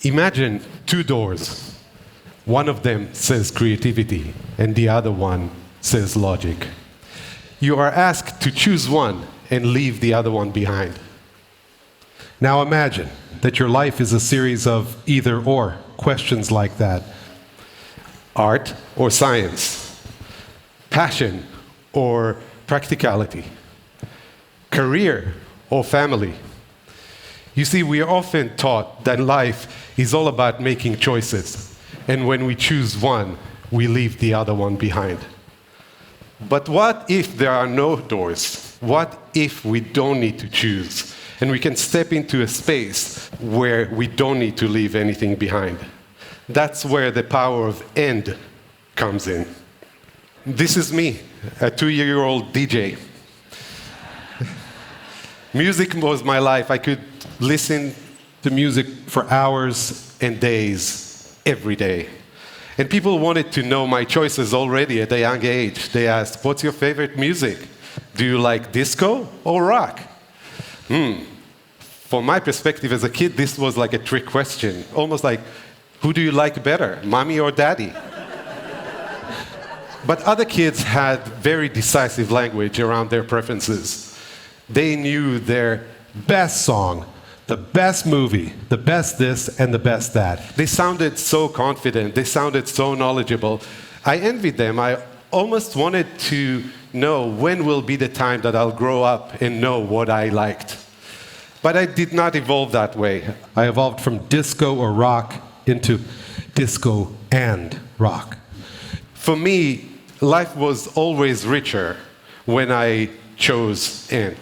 Imagine two doors. One of them says creativity, and the other one says logic. You are asked to choose one and leave the other one behind. Now imagine that your life is a series of either-or questions like that. Art or science? Passion or practicality? Career or family? You see, we are often taught that life is all about making choices, and when we choose one, we leave the other one behind. But what if there are no doors? What if we don't need to choose, and we can step into a space where we don't need to leave anything behind? That's where the power of "and" comes in. This is me, a 2-year-old DJ. Music was my life. I could listen to music for hours and days, every day. And people wanted to know my choices already at a young age. They asked, "What's your favorite music? Do you like disco or rock?" From my perspective as a kid, this was like a trick question. Almost like, who do you like better, mommy or daddy? But other kids had very decisive language around their preferences. They knew their best song, the best movie, the best this, and the best that. They sounded so confident. They sounded so knowledgeable. I envied them. I almost wanted to know when will be the time that I'll grow up and know what I liked. But I did not evolve that way. I evolved from disco or rock into disco and rock. For me, life was always richer when I chose "and."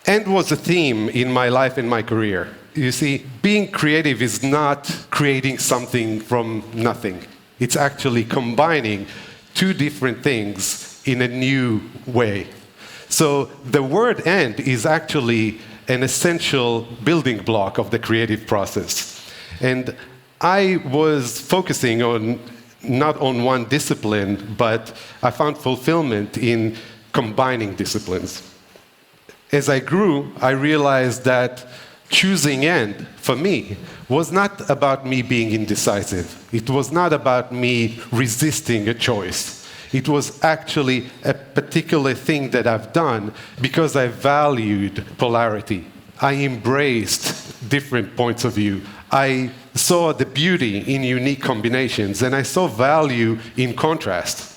"And" was a theme in my life and my career. You see, being creative is not creating something from nothing. It's actually combining two different things in a new way. So the word "and" is actually an essential building block of the creative process. And I was focusing on not on one discipline, but I found fulfillment in combining disciplines. As I grew, I realized that choosing "and" for me was not about me being indecisive. It was not about me resisting a choice. It was actually a particular thing that I've done because I valued polarity. I embraced different points of view. I saw the beauty in unique combinations, and I saw value in contrast.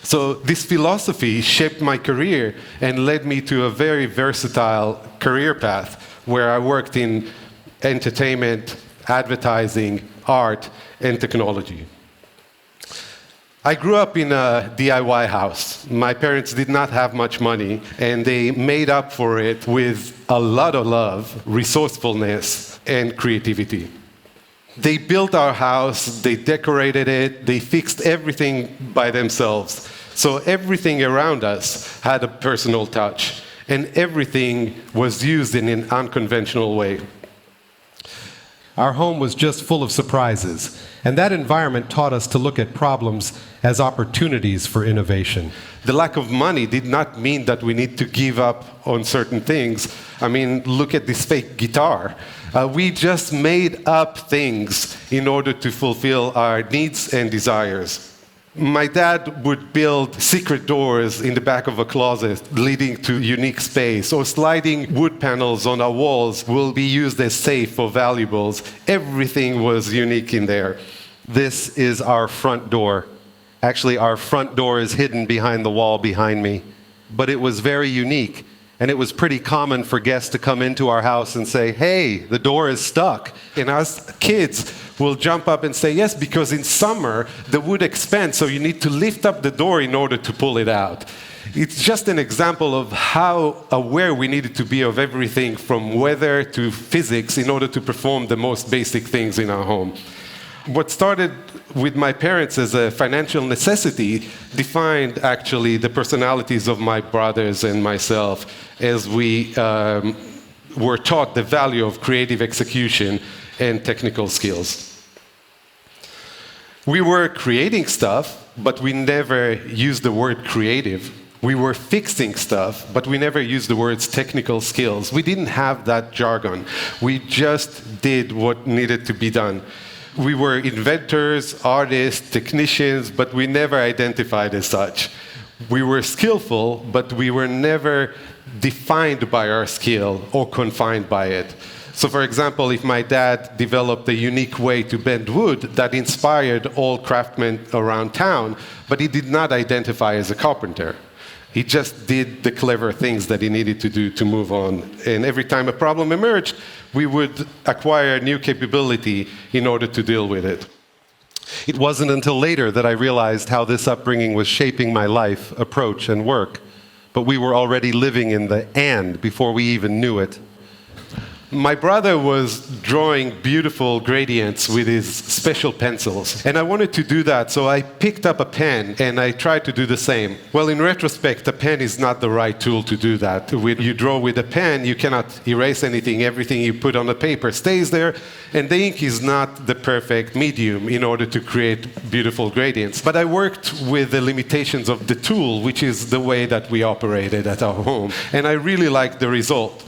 So this philosophy shaped my career and led me to a very versatile career path where I worked in entertainment, advertising, art, and technology. I grew up in a DIY house. My parents did not have much money, and they made up for it with a lot of love, resourcefulness, and creativity. They built our house, they decorated it, they fixed everything by themselves. So everything around us had a personal touch, and everything was used in an unconventional way. Our home was just full of surprises, and that environment taught us to look at problems as opportunities for innovation. The lack of money did not mean that we need to give up on certain things. I mean, look at this fake guitar. We just made up things in order to fulfill our needs and desires. My dad would build secret doors in the back of a closet leading to unique space, or sliding wood panels on our walls will be used as safe for valuables. Everything was unique in there. This is our front door. Actually, our front door is hidden behind the wall behind me, but it was very unique. And it was pretty common for guests to come into our house and say, "Hey, the door is stuck." And us kids will jump up and say, "Yes, because in summer the wood expands, so you need to lift up the door in order to pull it out." It's just an example of how aware we needed to be of everything from weather to physics in order to perform the most basic things in our home. What started with my parents as a financial necessity defined actually the personalities of my brothers and myself as we were taught the value of creative execution and technical skills. We were creating stuff, but we never used the word creative. We were fixing stuff, but we never used the words technical skills. We didn't have that jargon. We just did what needed to be done. We were inventors, artists, technicians, but we never identified as such. We were skillful, but we were never defined by our skill or confined by it. So for example, if my dad developed a unique way to bend wood that inspired all craftsmen around town, but he did not identify as a carpenter. He just did the clever things that he needed to do to move on. And every time a problem emerged, we would acquire new capability in order to deal with it. It wasn't until later that I realized how this upbringing was shaping my life, approach, and work. But we were already living in the "and" before we even knew it. My brother was drawing beautiful gradients with his special pencils, and I wanted to do that, so I picked up a pen and I tried to do the same. Well, in retrospect, a pen is not the right tool to do that. When you draw with a pen, you cannot erase anything. Everything you put on the paper stays there, and the ink is not the perfect medium in order to create beautiful gradients. But I worked with the limitations of the tool, which is the way that we operated at our home, and I really liked the result.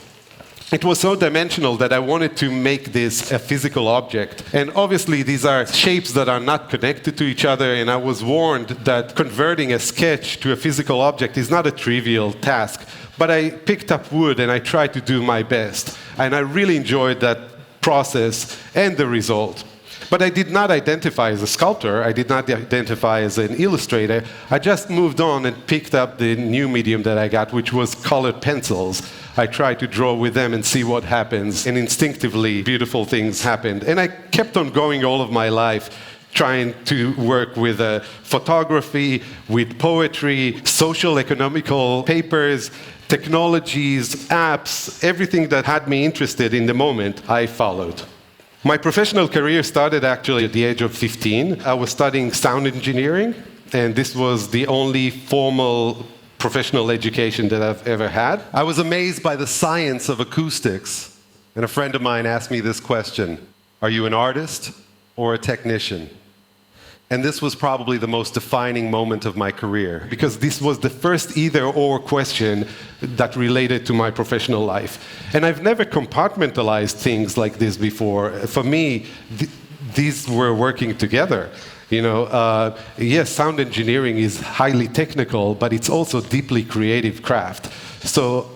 It was so dimensional that I wanted to make this a physical object. And obviously, these are shapes that are not connected to each other, and I was warned that converting a sketch to a physical object is not a trivial task. But I picked up wood and I tried to do my best. And I really enjoyed that process and the result. But I did not identify as a sculptor. I did not identify as an illustrator. I just moved on and picked up the new medium that I got, which was colored pencils. I tried to draw with them and see what happens, and instinctively, beautiful things happened. And I kept on going all of my life, trying to work with photography, with poetry, social, economical papers, technologies, apps, everything that had me interested in the moment, I followed. My professional career started actually at the age of 15. I was studying sound engineering, and this was the only formal professional education that I've ever had. I was amazed by the science of acoustics, and a friend of mine asked me this question: are you an artist or a technician? And this was probably the most defining moment of my career, because this was the first either-or question that related to my professional life. And I've never compartmentalized things like this before. For me, these were working together. You know, yes, sound engineering is highly technical, but it's also deeply creative craft. So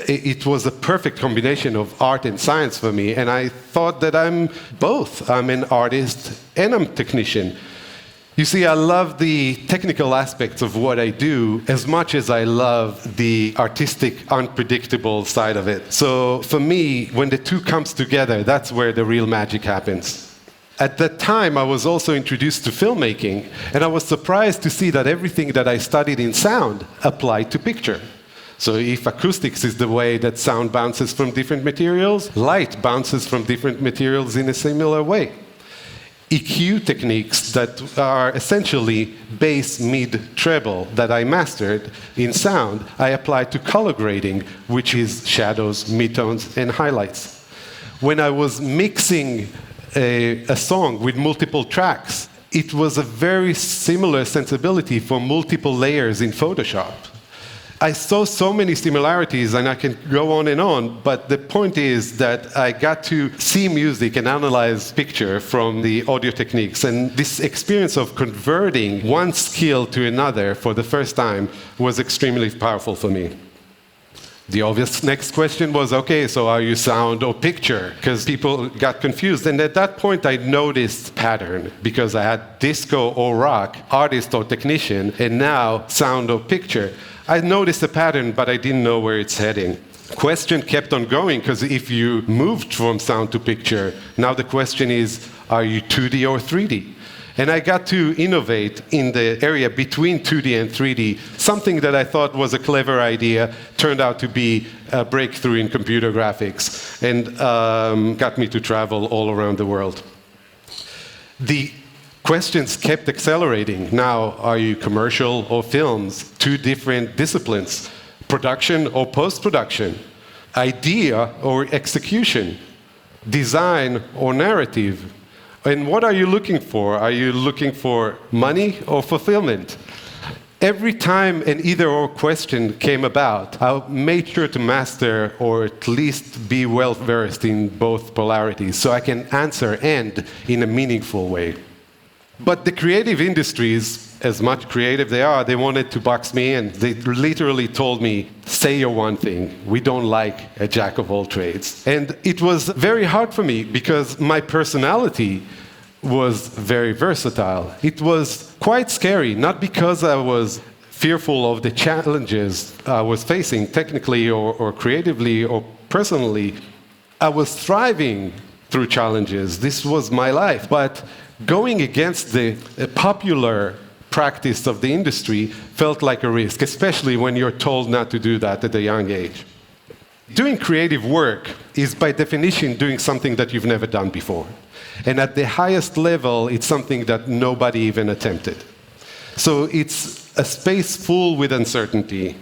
it was a perfect combination of art and science for me, and I thought that I'm both. I'm an artist and I'm a technician. You see, I love the technical aspects of what I do as much as I love the artistic, unpredictable side of it. So for me, when the two comes together, that's where the real magic happens. At that time, I was also introduced to filmmaking, and I was surprised to see that everything that I studied in sound applied to picture. So if acoustics is the way that sound bounces from different materials, light bounces from different materials in a similar way. EQ techniques that are essentially bass, mid, treble that I mastered in sound, I applied to color grading, which is shadows, midtones, and highlights. When I was mixing a song with multiple tracks, it was a very similar sensibility for multiple layers in Photoshop. I saw so many similarities, and I can go on, but the point is that I got to see music and analyze picture from the audio techniques, and this experience of converting one skill to another for the first time was extremely powerful for me. The obvious next question was, okay, so are you sound or picture? Because people got confused. And at that point, I noticed pattern, because I had disco or rock, artist or technician, and now sound or picture. I noticed a pattern, but I didn't know where it's heading. Question kept on going, because if you moved from sound to picture, now the question is, are you 2D or 3D? And I got to innovate in the area between 2D and 3D. Something that I thought was a clever idea turned out to be a breakthrough in computer graphics, and got me to travel all around the world. The questions kept accelerating. Now, are you commercial or films? Two different disciplines. Production or post-production? Idea or execution? Design or narrative? And what are you looking for? Are you looking for money or fulfillment? Every time an either-or question came about, I made sure to master or at least be well-versed in both polarities so I can answer and in a meaningful way. But the creative industries, as much creative they wanted to box me in. They literally told me, say your one thing. We don't like a jack of all trades. And it was very hard for me because my personality was very versatile. It was quite scary, not because I was fearful of the challenges I was facing technically or creatively or personally. I was thriving through challenges. This was my life. But going against the popular practice of the industry felt like a risk, especially when you're told not to do that at a young age. Doing creative work is by definition doing something that you've never done before. And at the highest level, it's something that nobody even attempted. So it's a space full with uncertainty,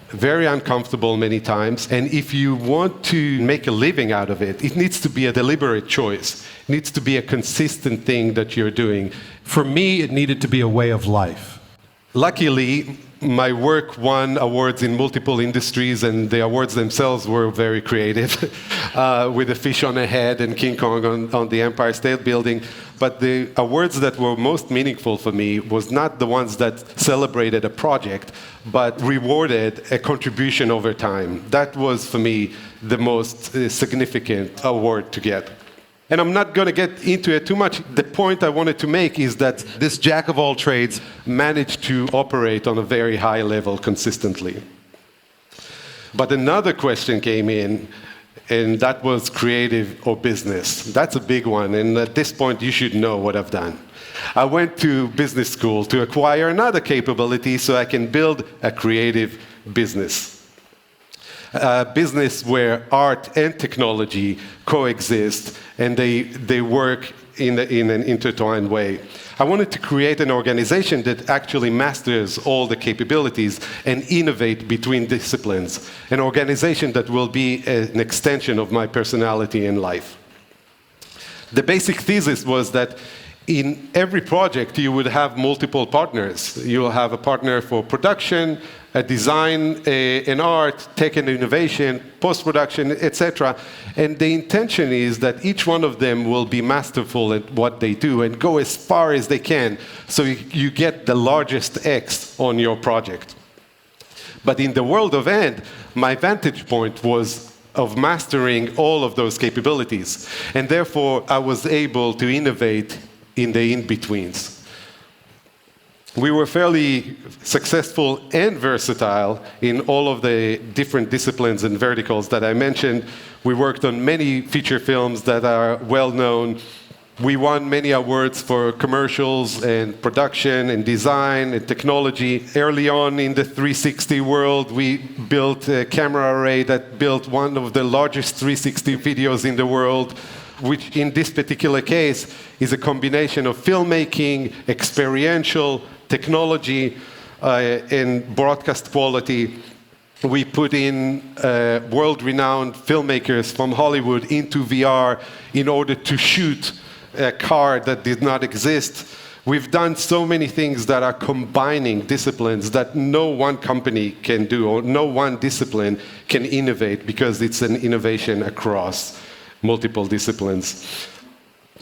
very uncomfortable many times. And if you want to make a living out of it, it needs to be a deliberate choice. It needs to be a consistent thing that you're doing. For me, it needed to be a way of life. Luckily, my work won awards in multiple industries, and the awards themselves were very creative, with a fish on a head and King Kong on the Empire State Building. But the awards that were most meaningful for me was not the ones that celebrated a project, but rewarded a contribution over time. That was, for me, the most significant award to get. And I'm not going to get into it too much. The point I wanted to make is that this jack of all trades managed to operate on a very high level consistently. But another question came in, and that was creative or business. That's a big one, and at this point you should know what I've done. I went to business school to acquire another capability so I can build a creative business. A business where art and technology coexist and they work in an intertwined way. I wanted to create an organization that actually masters all the capabilities and innovate between disciplines. An organization that will be an extension of my personality and life. The basic thesis was that in every project, you would have multiple partners. You'll have a partner for production, a design, an art, tech and innovation, post-production, etc. And the intention is that each one of them will be masterful at what they do and go as far as they can, so you get the largest X on your project. But in the world of AND, my vantage point was of mastering all of those capabilities. And therefore, I was able to innovate in the in-betweens. We were fairly successful and versatile in all of the different disciplines and verticals that I mentioned. We worked on many feature films that are well known. We won many awards for commercials and production and design and technology. Early on in the 360 world, we built a camera array that built one of the largest 360 videos in the world, which in this particular case is a combination of filmmaking, experiential, technology, and broadcast quality. We put in world-renowned filmmakers from Hollywood into VR in order to shoot a car that did not exist. We've done so many things that are combining disciplines that no one company can do, or no one discipline can innovate, because it's an innovation across multiple disciplines.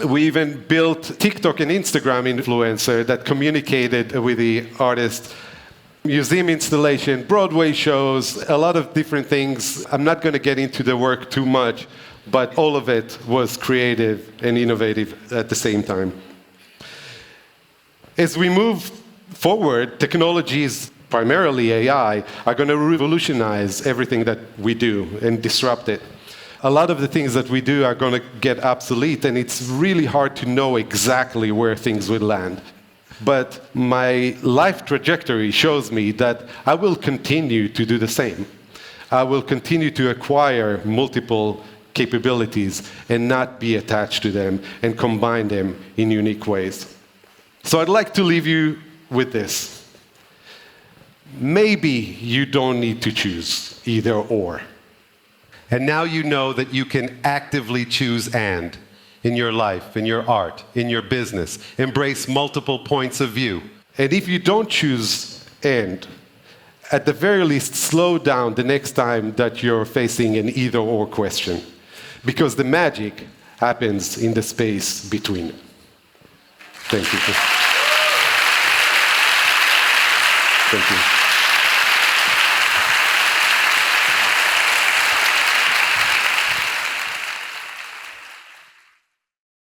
We even built TikTok and Instagram influencer that communicated with the artist, museum installation, Broadway shows, a lot of different things. I'm not going to get into the work too much, but all of it was creative and innovative at the same time. As we move forward, technologies, primarily AI, are going to revolutionize everything that we do and disrupt it. A lot of the things that we do are going to get obsolete, and it's really hard to know exactly where things will land. But my life trajectory shows me that I will continue to do the same. I will continue to acquire multiple capabilities and not be attached to them and combine them in unique ways. So I'd like to leave you with this. Maybe you don't need to choose either or. And now you know that you can actively choose and in your life, in your art, in your business. Embrace multiple points of view. And if you don't choose And at the very least, slow down the next time that you're facing an either-or question, because the magic happens in the space between. Thank you. Thank you.